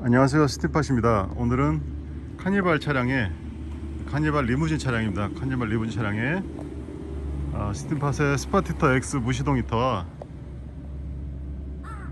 안녕하세요, 스팀팟입니다. 오늘은 카니발 리무진 차량입니다. 카니발 리무진 차량에 스팀팟의 스파티터 X 무시동 히터와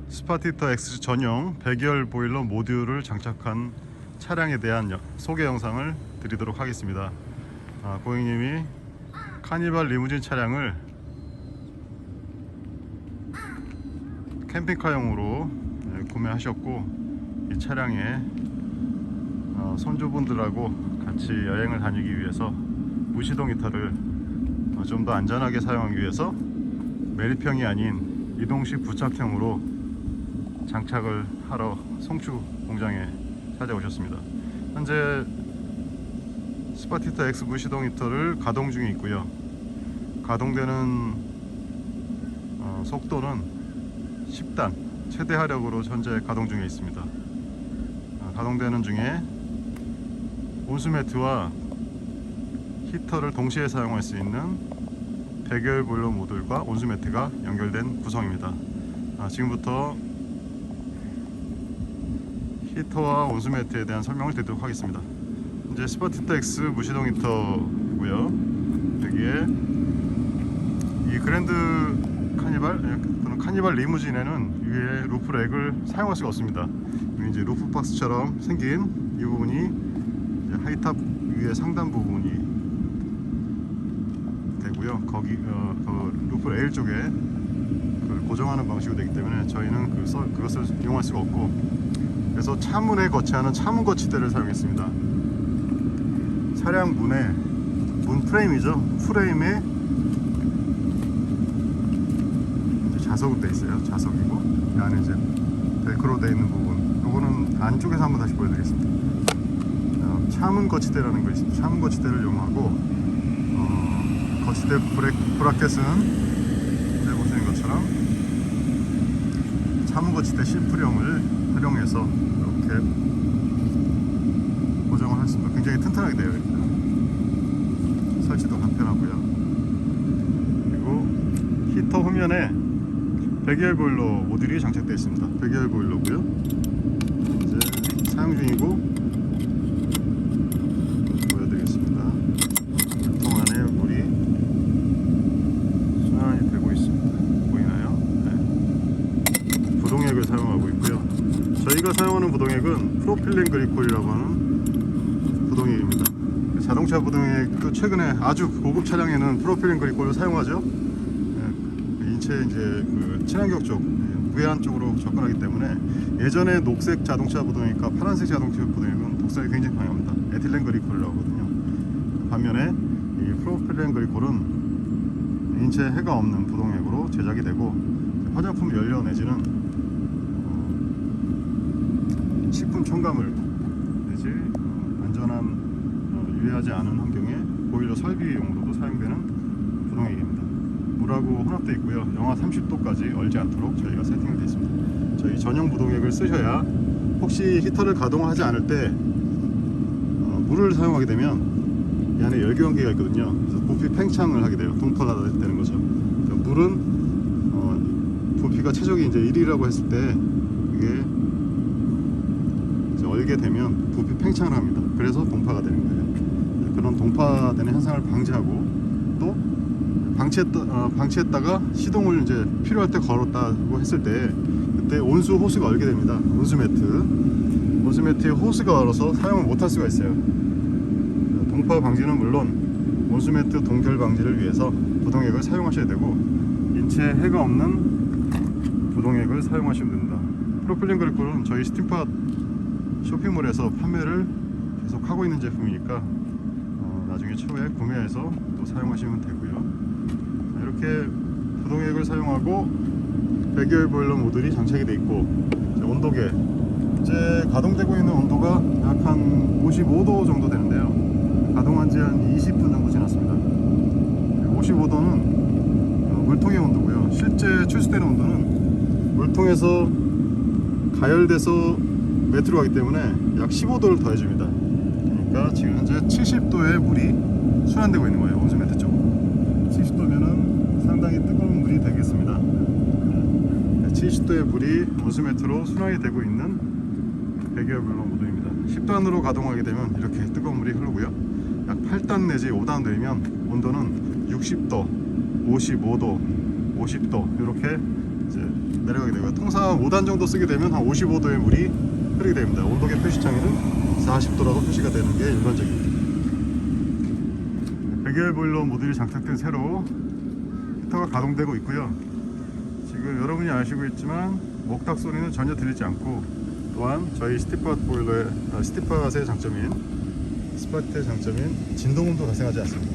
스파티터 X 전용 백열 보일러 모듈을 장착한 차량에 대한 소개 영상을 드리도록 하겠습니다. 고객님이 카니발 리무진 차량을 캠핑카용으로 구매하셨고, 이 차량에 손주분들하고 같이 여행을 다니기 위해서 무시동 히터를 좀 더 안전하게 사용하기 위해서 매립형이 아닌 이동식 부착형으로 장착을 하러 송추 공장에 찾아오셨습니다. 현재 스파티터 X 무시동 히터를 가동 중에 있고요. 가동되는 속도는 10단 최대 하력으로 현재 가동 중에 있습니다. 가동되는 중에 온수매트와 히터를 동시에 사용할 수 있는 백열 보일러 모듈과 온수매트가 연결된 구성입니다. 지금부터 히터와 온수매트에 대한 설명을 드리도록 하겠습니다. 이제 스파티터 X 무시동 히터고요. 여기에 이 그랜드 카니발 리무진에는 위에 루프 렉을 사용할 수가 없습니다. 이제 루프 박스처럼 생긴 이 부분이 이제 하이탑 위에 상단 부분이 되고요. 거기 그 루프 레일 쪽에 그걸 고정하는 방식으로 되기 때문에 저희는 그것을 이용할 수가 없고, 그래서 차문에 거치하는 차문 거치대를 사용했습니다. 차량 문 프레임이죠. 프레임에 자석으로 되어 있어요. 자석이고, 이 안에 이제 벨크로 되어 있는 부분, 이거는 안쪽에서 한번 다시 보여드리겠습니다. 차문 거치대라는 거 있습니다. 차문 거치대를 이용하고, 거치대 브라켓은 보시는 것처럼 차문 거치대 C프령을 활용해서 이렇게 고정을 했습니다. 굉장히 튼튼하게 되어 있고요. 설치도 간편하고요. 그리고 히터 후면에 백열 보일러 모듈이 장착되어 있습니다. 백열 보일러고요. 이제 사용 중이고 보여드리겠습니다. 물통 안에 물이 순환이 되고 있습니다. 보이나요? 네. 부동액을 사용하고 있고요. 저희가 사용하는 부동액은 프로필렌 그리콜이라고 하는 부동액입니다. 자동차 부동액도 최근에 아주 고급 차량에는 프로필렌 그리콜을 사용하죠. 인체 이제 그 친환경 쪽, 무해한 쪽으로 접근하기 때문에, 예전에 녹색 자동차 부동액과 파란색 자동차 부동액은 독성이 굉장히 강합니다. 에틸렌 그리콜이라고 하거든요. 반면에 이 프로필렌 그리콜은 인체에 해가 없는 부동액으로 제작이 되고, 화장품 연료 내지는 식품 첨가물 내지 안전한 유해하지 않은 환경에 보일러 설비용으로도 사용되는 부동액입니다. 물하고 혼합되어 있고요. 영하 30도까지 얼지 않도록 저희가 세팅을 되어 있습니다. 저희 전용 부동액을 쓰셔야 혹시 히터를 가동하지 않을 때 물을 사용하게 되면 이 안에 열기 관계가 있거든요. 그래서 부피 팽창을 하게 돼요. 동파가 되는 거죠. 그러니까 물은 부피가 최적이 이제 1이라고 했을 때 이게 이제 얼게 되면 부피 팽창을 합니다. 그래서 동파가 되는 거예요. 그런 동파되는 현상을 방지하고, 또 방치했다가 시동을 이제 필요할 때 걸었다고 했을 때 그때 온수 호스가 얼게 됩니다. 온수매트에 호스가 얼어서 사용을 못할 수가 있어요. 동파 방지는 물론 온수매트 동결 방지를 위해서 부동액을 사용하셔야 되고, 인체에 해가 없는 부동액을 사용하시면 됩니다. 프로필렌 그리콜은 저희 스팀팟 쇼핑몰에서 판매를 계속 하고 있는 제품이니까 나중에 추후에 구매해서 또 사용하시면 되고요. 이렇게 부동액을 사용하고 백열 보일러 모듈이 장착이 되어 있고, 온도계, 이제 가동되고 있는 온도가 약 한 55도 정도 되는데요. 가동한 지 한 20분 정도 지났습니다. 55도는 물통의 온도고요. 실제 출수되는 온도는 물통에서 가열돼서 매트로 가기 때문에 약 15도를 더해줍니다. 그러니까 지금 현재 70도의 물이 순환되고 있는 거예요. 온수매트 쪽으로. 70도면은 상당히 뜨거운 물이 되겠습니다. 70도의 물이 온수매트로 순환이 되고 있는 배기어블러 모드입니다. 10단으로 가동하게 되면 이렇게 뜨거운 물이 흐르고요. 약 8단 내지 5단 되면 온도는 60도, 55도, 50도 이렇게 이제 내려가게 되고요. 통상 5단 정도 쓰게 되면 한 55도의 물이 흐르게 됩니다. 온도계 표시창에는 40도라고 표시가 되는 게 일반적입니다. 배기어블러 모듈이 장착된 새로 히터가 가동되고 있고요. 지금 여러분이 아시고 있지만 목탁 소리는 전혀 들리지 않고, 또한 저희 스티팟의 장점인 진동음도 발생하지 않습니다.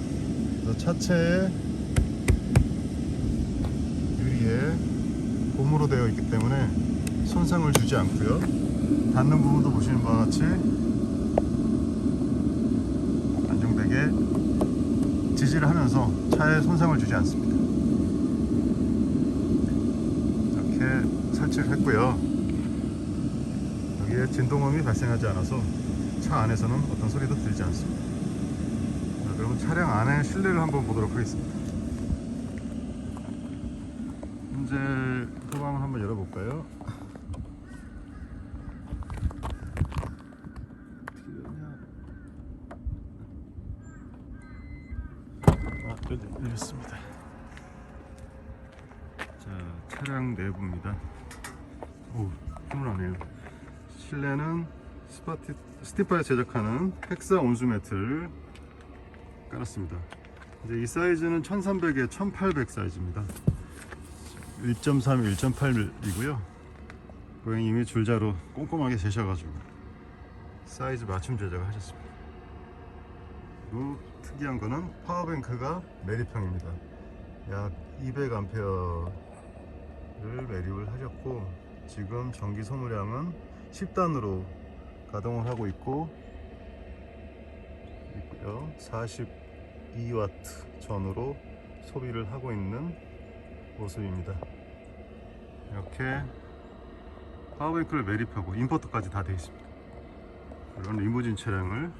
그래서 차체의 유리에 고무로 되어 있기 때문에 손상을 주지 않고요. 닿는 부분도 보시는 바와 같이 안정되게 지지를 하면서 차에 손상을 주지 않습니다. 이렇게 설치를 했고요. 여기에 진동음이 발생하지 않아서 차 안에서는 어떤 소리도 들리지 않습니다. 자, 그러면 차량 안의 실내를 한번 보도록 하겠습니다. 현재 소방을 한번 열어볼까요? 열렸습니다. 자, 차량 내부입니다. 오, 훈훈하네요. 실내는 스티파에 제작하는 헥사 온수 매트를 깔았습니다. 이제 이 사이즈는 1300에 1800 사이즈입니다. 1.3, 1.8이고요. 고객님이 줄자로 꼼꼼하게 재셔가지고 사이즈 맞춤 제작을 하셨습니다. 그리고 특이한 거는 파워뱅크가 매립형입니다. 약 200A를 매립을 하셨고, 지금 전기 소모량은 10단으로 가동을 하고 있고요. 42W 전후로 소비를 하고 있는 모습입니다. 이렇게 파워뱅크를 매립하고 인버터까지 다 되어 있습니다. 이런 리무진 차량을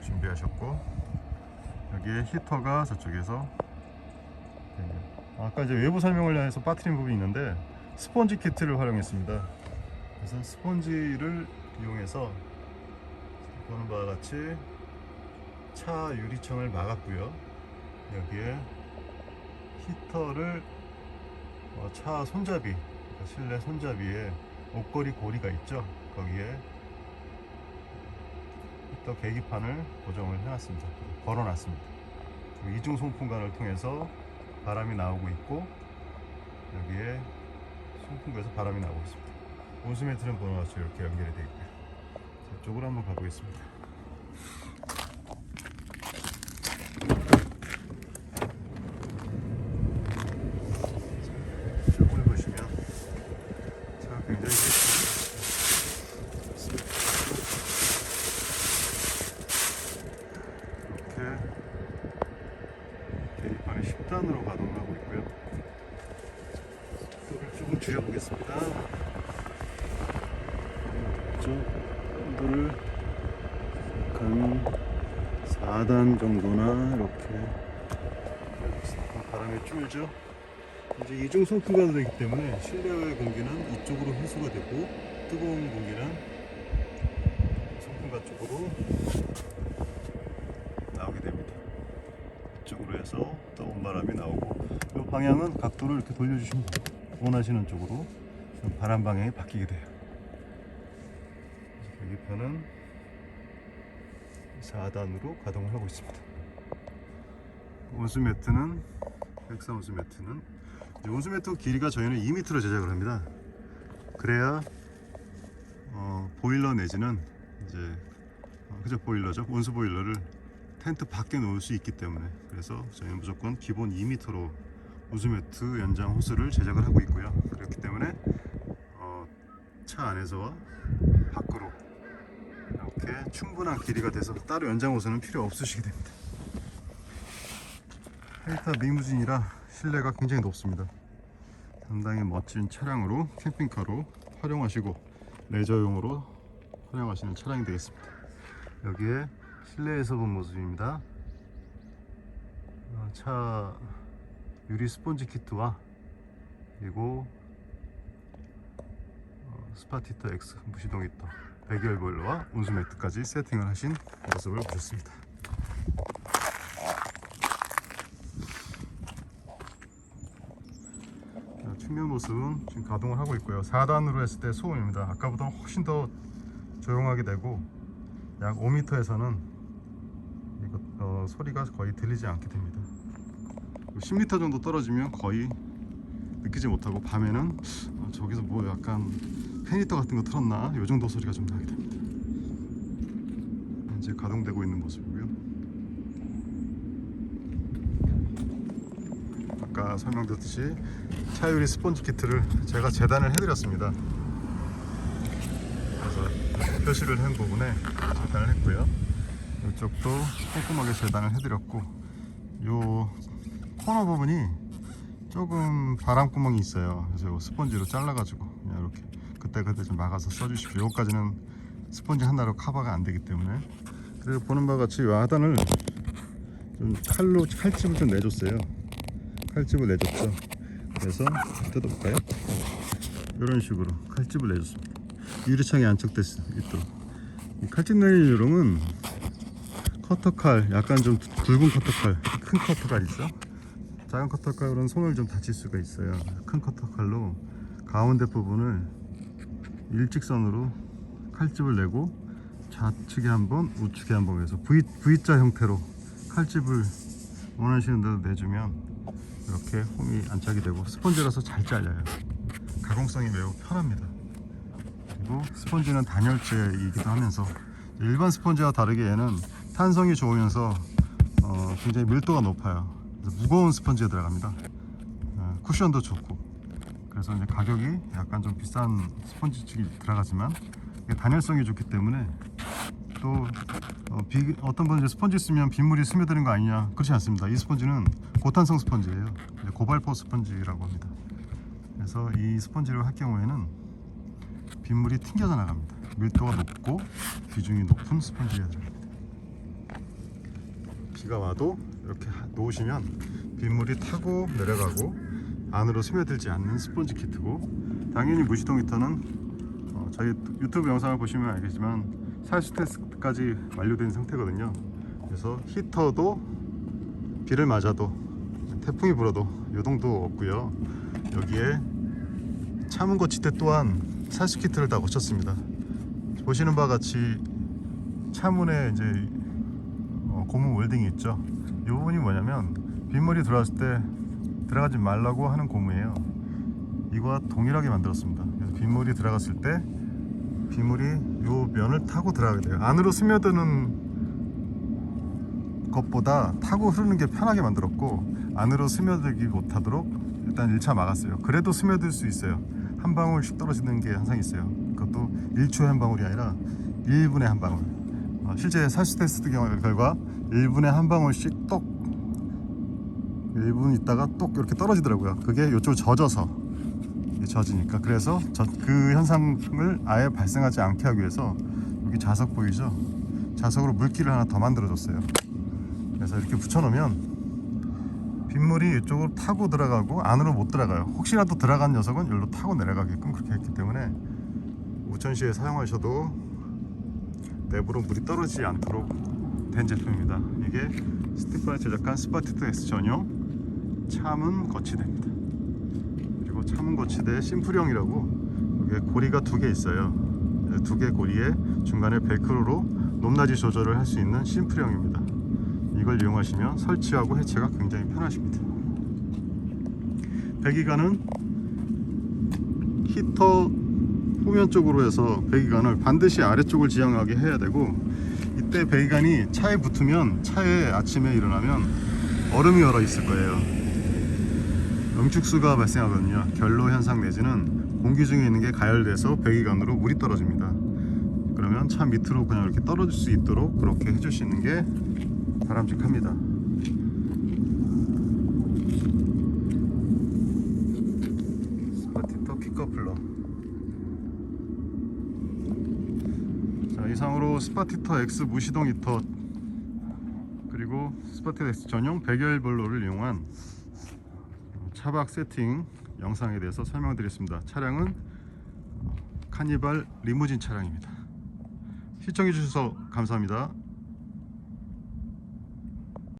준비하셨고, 여기에 히터가 저쪽에서, 아까 이제 외부 설명을 위해서 빠뜨린 부분이 있는데 스펀지 키트를 활용했습니다. 그래서 스펀지를 이용해서 보는 바와 같이 차 유리창을 막았고요. 여기에 히터를 차 손잡이, 그러니까 실내 손잡이에 옷걸이 고리가 있죠. 거기에 히터 계기판을 고정을 해놨습니다. 걸어놨습니다. 이중 송풍관을 통해서 바람이 나오고 있고, 여기에 송풍구에서 바람이 나오고 있습니다. 온수매트는 보는 것처럼 이렇게 연결이 되어 있고요. 이쪽으로 한번 가보겠습니다. 이쪽을 보시면 차가 굉장히 이렇게 계기판이 10단으로 가동을 하고 있고요. 속도를 조금 줄여보겠습니다. 온도를 한 4단 정도나 이렇게 바람이 줄죠. 이제 이중 송풍관으로 되기 때문에 실내의 공기는 이쪽으로 회수가 되고, 뜨거운 공기는 송풍관 쪽으로 나오게 됩니다. 이쪽으로 해서 뜨거운 바람이 나오고, 이 방향은 각도를 이렇게 돌려주시면 원하시는 쪽으로 바람 방향이 바뀌게 돼요. 계기판은 4단으로 가동을 하고 있습니다. 온수매트는, 헥사 온수매트는, 온수매트 길이가 저희는 2m로 제작을 합니다. 그래야 보일러 내지는 이제 그저 보일러죠. 온수 보일러를 텐트 밖에 놓을 수 있기 때문에, 그래서 저희는 무조건 기본 2m로 온수매트 연장 호스를 제작을 하고 있고요. 그렇기 때문에 차 안에서와 밖으로 이렇게 충분한 길이가 돼서 따로 연장 호스는 필요 없으시게 됩니다. 헬타 리무진이라 실내가 굉장히 높습니다. 상당히 멋진 차량으로, 캠핑카로 활용하시고 레저용으로 활용하시는 차량이 되겠습니다. 여기에 실내에서 본 모습입니다. 차 유리 스펀지 키트와, 그리고 스파티터 X 무시동 히터, 백열 보일러와 온수 매트까지 세팅을 하신 모습을 보셨습니다. 측면 모습은 지금 가동을 하고 있고요. 4단으로 했을 때 소음입니다. 아까보다 훨씬 더 조용하게 되고 약 5m에서는 소리가 거의 들리지 않게 됩니다. 10m 정도 떨어지면 거의 느끼지 못하고, 밤에는 저기서 뭐 약간 팬히터 같은 거 틀었나 요 정도 소리가 좀 나게 됩니다. 이제 가동되고 있는 모습이고요. 아까 설명드렸듯이 차유리 스펀지 키트를 제가 재단을 해드렸습니다. 그래서 표시를 한 부분에 재단을 했고요. 이쪽도 꼼꼼하게 재단을 해드렸고, 요 코너 부분이 조금 바람구멍이 있어요. 그래서 스펀지로 잘라가지고 그냥 이렇게 그때 좀 막아서 써주십시오. 여기까지는 스펀지 하나로 커버가 안 되기 때문에. 그리고 보는 바와 같이 이 하단을 좀 칼집을 좀 내줬어요. 칼집을 내줬죠. 그래서 뜯어볼까요? 이런 식으로 칼집을 내줬습니다. 유리창에 안착될 수 있도록. 이 칼집 내린 요령은 커터칼, 약간 좀 굵은 커터칼, 큰 커터칼 있죠? 작은 커터칼은 손을 좀 다칠 수가 있어요. 큰 커터칼로 가운데 부분을 일직선으로 칼집을 내고 좌측에 한번, 우측에 한번 해서 V자 형태로 칼집을 원하시는 대로 내주면 이렇게 홈이 안착이 되고, 스펀지라서 잘 잘려요. 가공성이 매우 편합니다. 그리고 스펀지는 단열재이기도 하면서 일반 스펀지와 다르게 얘는 탄성이 좋으면서 굉장히 밀도가 높아요. 그래서 무거운 스펀지에 들어갑니다. 쿠션도 좋고. 그래서 이제 가격이 약간 좀 비싼 스펀지 측이 들어가지만 이게 단열성이 좋기 때문에, 또 어떤 분은 이제 스펀지 쓰면 빗물이 스며드는 거 아니냐, 그렇지 않습니다. 이 스펀지는 고탄성 스펀지예요. 고발포 스펀지라고 합니다. 그래서 이 스펀지를 할 경우에는 빗물이 튕겨져 나갑니다. 밀도가 높고 비중이 높은 스펀지가 들어갑니다. 비가 와도 이렇게 놓으시면 빗물이 타고 내려가고 안으로 스며들지 않는 스펀지 키트고, 당연히 무시동 히터는 저희 유튜브 영상을 보시면 알겠지만 살수 테스트까지 완료된 상태거든요. 그래서 히터도 비를 맞아도, 태풍이 불어도 요동도 없고요. 여기에 차문 거치대 또한 살수 키트를 다 거쳤습니다. 보시는 바와 같이 차문에 이제 고무 웰딩이 있죠. 이 부분이 뭐냐면 빗물이 들어왔을 때 들어가지 말라고 하는 고무예요. 이거와 동일하게 만들었습니다. 그래서 빗물이 들어갔을 때 빗물이 요 면을 타고 들어가게 돼요. 안으로 스며드는 것보다 타고 흐르는 게 편하게 만들었고, 안으로 스며들기 못하도록 일단 1차 막았어요. 그래도 스며들 수 있어요. 한 방울씩 떨어지는 게 항상 있어요. 그것도 1초에 한 방울이 아니라 1분에 한 방울. 실제 살수 테스트 결과 1분에 한 방울씩 똑 1분 있다가 똑 이렇게 떨어지더라고요. 그게 이쪽으로 젖으니까. 그래서 그 현상을 아예 발생하지 않게 하기 위해서 여기 자석 보이죠? 자석으로 물기를 하나 더 만들어줬어요. 그래서 이렇게 붙여놓으면 빗물이 이쪽으로 타고 들어가고 안으로 못 들어가요. 혹시라도 들어간 녀석은 여기로 타고 내려가게끔 그렇게 했기 때문에 우천시에 사용하셔도 내부로 물이 떨어지지 않도록 된 제품입니다. 이게 스티파에 제작한 스파티터 X 전용 차문 거치대입니다. 그리고 차문 거치대 심플형이라고, 여기에 고리가 2개 있어요. 2개 고리에 중간에 벨크로로 높낮이 조절을 할 수 있는 심플형입니다. 이걸 이용하시면 설치하고 해체가 굉장히 편하십니다. 배기관은 히터 후면 쪽으로 해서 배기관을 반드시 아래쪽을 지향하게 해야 되고, 이때 배기관이 차에 붙으면 차에 아침에 일어나면 얼음이 얼어 있을 거예요. 응축수가 발생하거든요. 결로 현상 내지는 공기 중에 있는 게 가열돼서 배기관으로 물이 떨어집니다. 그러면 차 밑으로 그냥 이렇게 떨어질 수 있도록 그렇게 해주시는 게 바람직합니다. 스파티터 퀵커플러. 자, 이상으로 스파티터 X 무시동 히터 그리고 스파티터 X 전용 백열 볼로를 이용한 차박 세팅 영상에 대해서 설명드렸습니다. 차량은 카니발 리무진 차량입니다. 시청해 주셔서 감사합니다.